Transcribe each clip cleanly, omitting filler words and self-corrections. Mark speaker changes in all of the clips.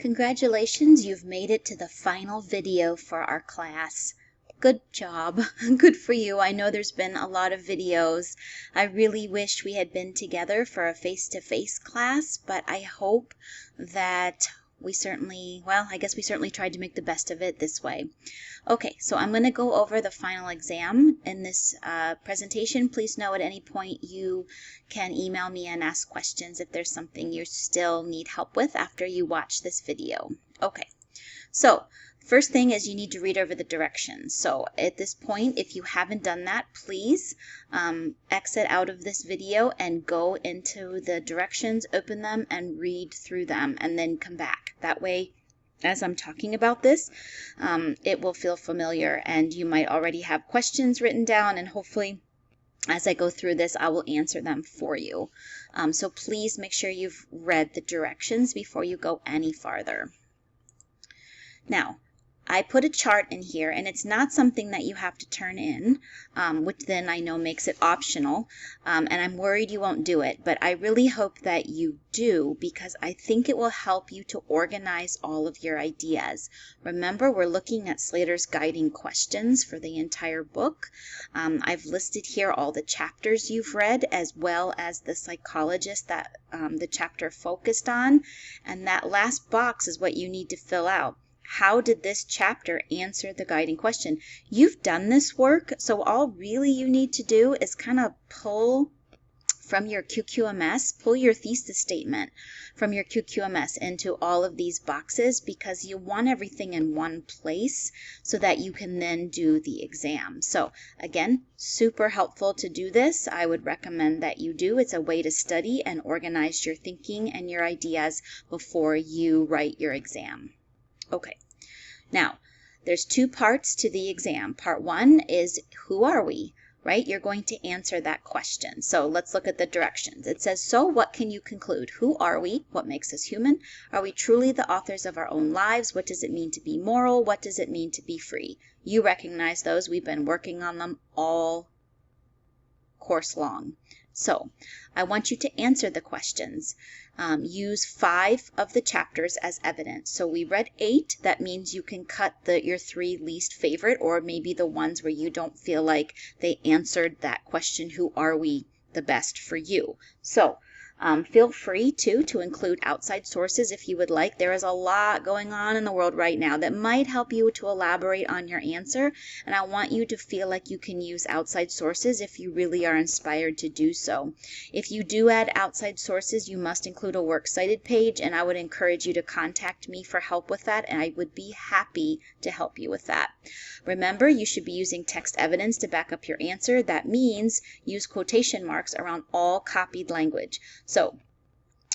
Speaker 1: Congratulations, you've made it to the final video for our class. Good job. Good for you. I know there's been a lot of videos. I really wish we had been together for a face-to-face class, but I hope that we certainly tried to make the best of it this way. Okay, so I'm going to go over the final exam in this presentation. Please know at any point you can email me and ask questions if there's something you still need help with after you watch this video. Okay, so first thing is you need to read over the directions. So at this point, if you haven't done that, please exit out of this video and go into the directions, open them, and read through them, and then come back. That way, as I'm talking about this, it will feel familiar, and you might already have questions written down, and hopefully as I go through this, I will answer them for you. So please make sure you've read the directions before you go any farther. Now, I put a chart in here, and it's not something that you have to turn in, which then I know makes it optional, and I'm worried you won't do it, but I really hope that you do, because I think it will help you to organize all of your ideas. Remember, we're looking at Slater's guiding questions for the entire book. I've listed here all the chapters you've read, as well as the psychologist that the chapter focused on, and that last box is what you need to fill out. How did this chapter answer the guiding question? You've done this work, so all really you need to do is kind of pull from your QQMS, pull your thesis statement from your QQMS into all of these boxes, because you want everything in one place so that you can then do the exam. So again, super helpful to do this. I would recommend that you do. It's a way to study and organize your thinking and your ideas before you write your exam. Okay, now there's two parts to the exam. Part one is who are we, right? You're going to answer that question. So let's look at the directions. It says, so what can you conclude? Who are we? What makes us human? Are we truly the authors of our own lives? What does it mean to be moral? What does it mean to be free? You recognize those. We've been working on them all course long. So I want you to answer the questions. Use 5 of the chapters as evidence. So we read 8. That means you can cut your 3 least favorite, or maybe the ones where you don't feel like they answered that question, who are we, the best for you. So feel free to include outside sources if you would like. There is a lot going on in the world right now that might help you to elaborate on your answer, and I want you to feel like you can use outside sources if you really are inspired to do so. If you do add outside sources, you must include a works cited page, and I would encourage you to contact me for help with that, and I would be happy to help you with that. Remember, you should be using text evidence to back up your answer. That means use quotation marks around all copied language. So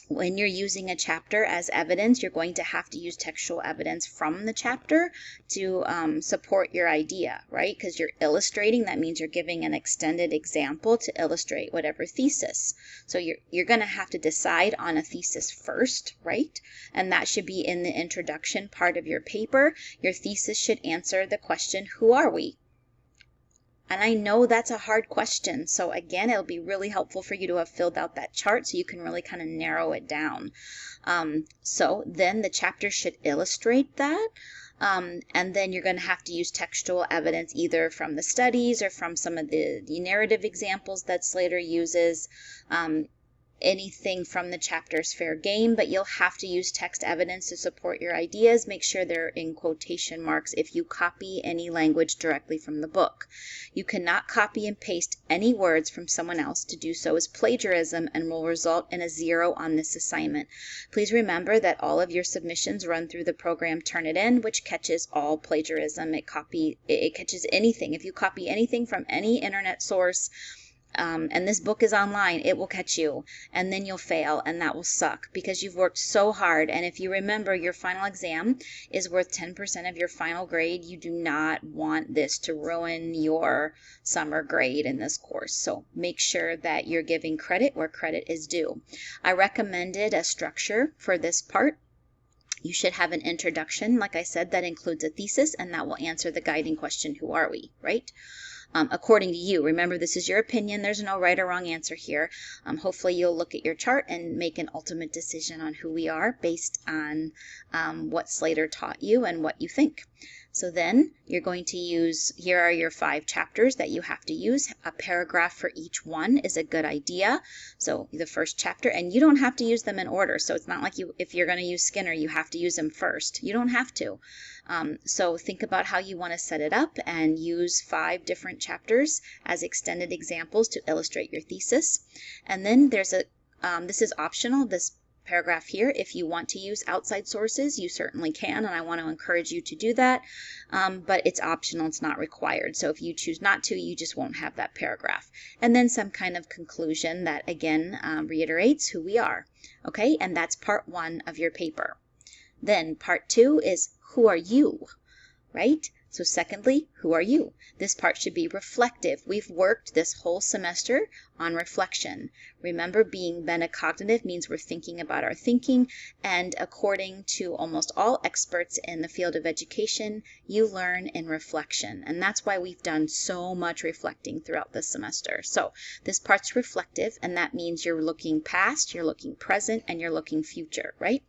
Speaker 1: when you're using a chapter as evidence, you're going to have to use textual evidence from the chapter to support your idea, right? Because you're illustrating, that means you're giving an extended example to illustrate whatever thesis. So you're going to have to decide on a thesis first, right? And that should be in the introduction part of your paper. Your thesis should answer the question, who are we? And I know that's a hard question, so again, it'll be really helpful for you to have filled out that chart so you can really kind of narrow it down. So then the chapter should illustrate that, and then you're going to have to use textual evidence either from the studies or from some of the narrative examples that Slater uses. Anything from the chapter is fair game, but you'll have to use text evidence to support your ideas. Make sure they're in quotation marks if you copy any language directly from the book. You cannot copy and paste any words from someone else. To do so is plagiarism and will result in a 0 on this assignment. Please remember that all of your submissions run through the program Turnitin, which catches all plagiarism. It catches anything. If you copy anything from any internet source, and this book is online, it will catch you, and then you'll fail, and that will suck because you've worked so hard. And if you remember, your final exam is worth 10% of your final grade. You do not want this to ruin your summer grade in this course. So make sure that you're giving credit where credit is due. I recommended a structure for this part. You should have an introduction, like I said, that includes a thesis, and that will answer the guiding question, who are we, right? according to you. Remember, this is your opinion. There's no right or wrong answer here. Hopefully you'll look at your chart and make an ultimate decision on who we are based on what Slater taught you and what you think. So then you're going to use, here are your 5 chapters that you have to use. A paragraph for each one is a good idea. So the first chapter, and you don't have to use them in order. So it's not like if you're going to use Skinner, you have to use him first. You don't have to. So think about how you want to set it up and use 5 different chapters as extended examples to illustrate your thesis. And then there's this is optional, this paragraph here. If you want to use outside sources, you certainly can, and I want to encourage you to do that, but it's optional, it's not required. So if you choose not to, you just won't have that paragraph. And then some kind of conclusion that again reiterates who we are. Okay, and that's part 1 of your paper. Then part 2 is who are you, right? So secondly, who are you? This part should be reflective. We've worked this whole semester on reflection. Remember, being metacognitive means we're thinking about our thinking, and according to almost all experts in the field of education, you learn in reflection. And that's why we've done so much reflecting throughout this semester. So this part's reflective, and that means you're looking past, you're looking present, and you're looking future, right?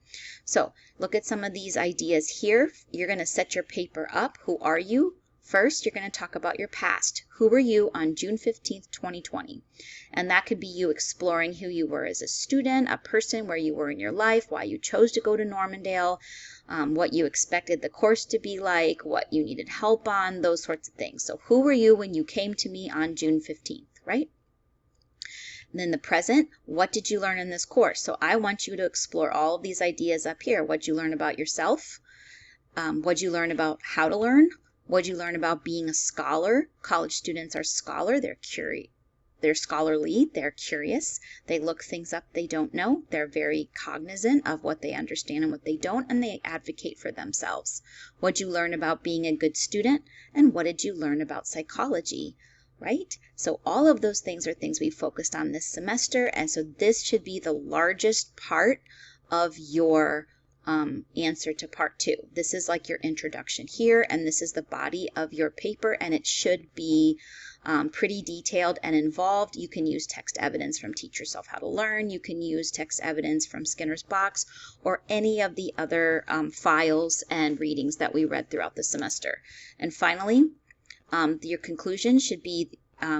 Speaker 1: So look at some of these ideas here. You're going to set your paper up. Who are you? First, you're going to talk about your past. Who were you on June 15th, 2020? And that could be you exploring who you were as a student, a person, where you were in your life, why you chose to go to Normandale, what you expected the course to be like, what you needed help on, those sorts of things. So who were you when you came to me on June 15th, right? And then the present, what did you learn in this course? So I want you to explore all of these ideas up here. What did you learn about yourself? What did you learn about how to learn? What did you learn about being a scholar? College students are scholar. They're scholarly. They're curious. They look things up they don't know. They're very cognizant of what they understand and what they don't, and they advocate for themselves. What did you learn about being a good student? And what did you learn about psychology? Right? So all of those things are things we focused on this semester, and so this should be the largest part of your answer to part 2. This is like your introduction here, and this is the body of your paper, and it should be pretty detailed and involved. You can use text evidence from Teach Yourself How to Learn. You can use text evidence from Skinner's Box or any of the other files and readings that we read throughout the semester. And finally, your conclusion should be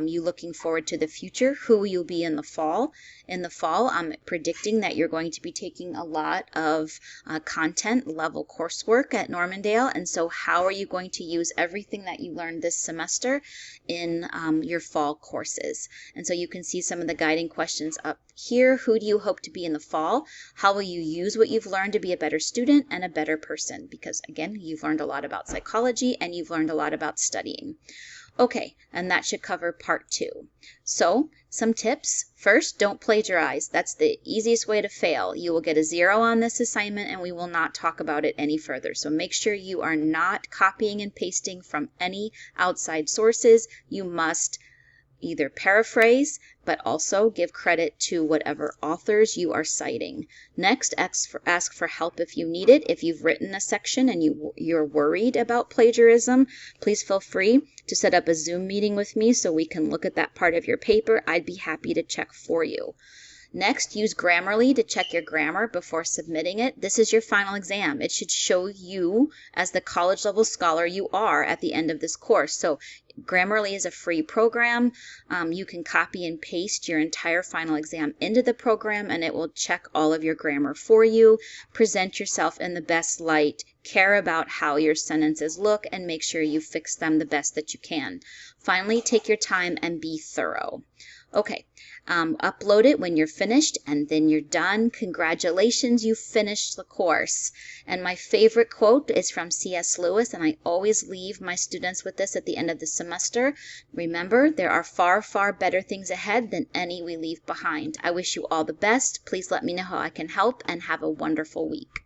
Speaker 1: you looking forward to the future, who you'll be in the fall. In the fall, I'm predicting that you're going to be taking a lot of content level coursework at Normandale, and so how are you going to use everything that you learned this semester in your fall courses? And so you can see some of the guiding questions up here. Who do you hope to be in the fall? How will you use what you've learned to be a better student and a better person? Because again, you've learned a lot about psychology and you've learned a lot about studying. Okay, and that should cover part 2. So, some tips. First, don't plagiarize. That's the easiest way to fail. You will get a 0 on this assignment and we will not talk about it any further. So make sure you are not copying and pasting from any outside sources. You must either paraphrase, but also give credit to whatever authors you are citing. Next, ask for help if you need it. If you've written a section and you're worried about plagiarism, please feel free to set up a Zoom meeting with me so we can look at that part of your paper. I'd be happy to check for you. Next, use Grammarly to check your grammar before submitting it. This is your final exam. It should show you as the college level scholar you are at the end of this course. So Grammarly is a free program. You can copy and paste your entire final exam into the program and it will check all of your grammar for you. Present yourself in the best light. Care about how your sentences look and make sure you fix them the best that you can. Finally, take your time and be thorough. Okay, upload it when you're finished and then you're done. Congratulations, you finished the course. And my favorite quote is from C.S. Lewis, and I always leave my students with this at the end of the semester. Remember, there are far, far better things ahead than any we leave behind. I wish you all the best. Please let me know how I can help and have a wonderful week.